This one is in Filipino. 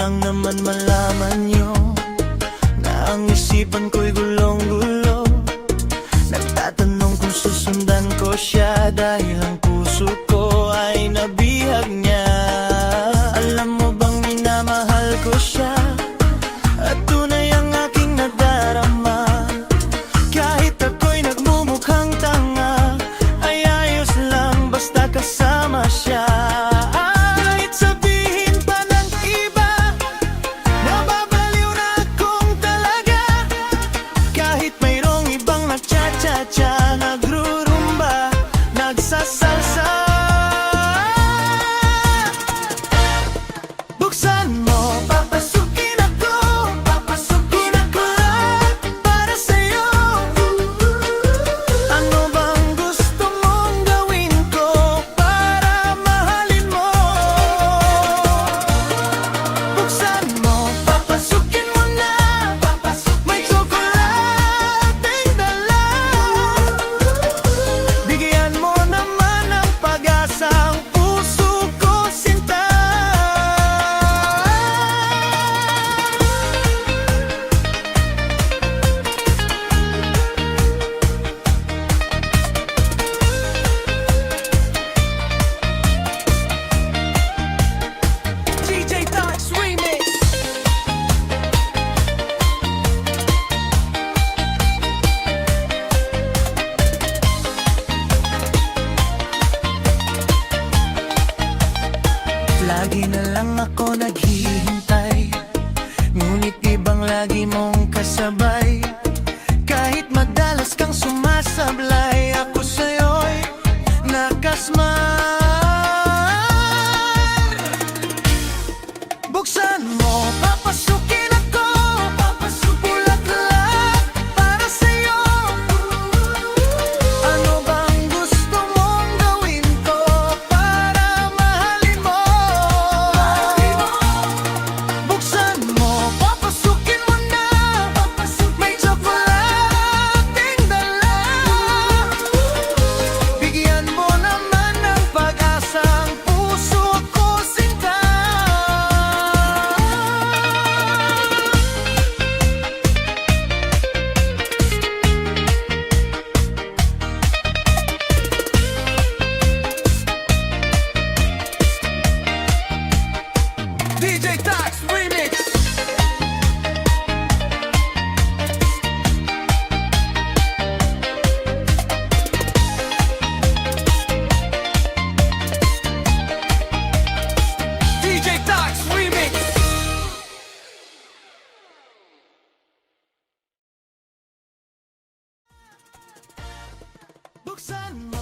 lang naman malaman nyo na ang isipan ko'y gulong-gulo. Nagtatanong kung susundan ko siya dahil ang puso ko ay nabihag niya. Alam mo bang minamahal ko siya at tunay ang aking nadarama. Kahit ako'y nagmumukhang tanga, ay ayos lang basta kasama siya. Kahit sabihin pa ng iba, nababaliw na akong talaga. Kahit mayroong ibang nagcha-cha-cha, nagrurumba, nagsasalsa. Buksan mo, papasukin ako, papasukin ako lahat para sa'yo. Ano bang gusto mong gawin ko para mahalin mo? Buksan mo, papasukin mo na, may tsokolating dala. Bigyan mo naman ng pag-asa ang puso ko, sinta. DJ Tox Remix. Lagi na lang ako naghihintay, ngunit ibang lagi mong kasabay. Kahit madalas kang sumasablay, ako sa'yo'y nakasmile. Buksan mo, papasukin ako, bulaklak para sa'yo. Ano bang gusto mong gawin ko para mahalin mo? Buksan mo, papasukin mo na, may tsokolating dala. Bigyan mo naman ng pag-asa ang puso ko, sinta. DJ Tox Remix. DJ Tox Remix. Buksan mo.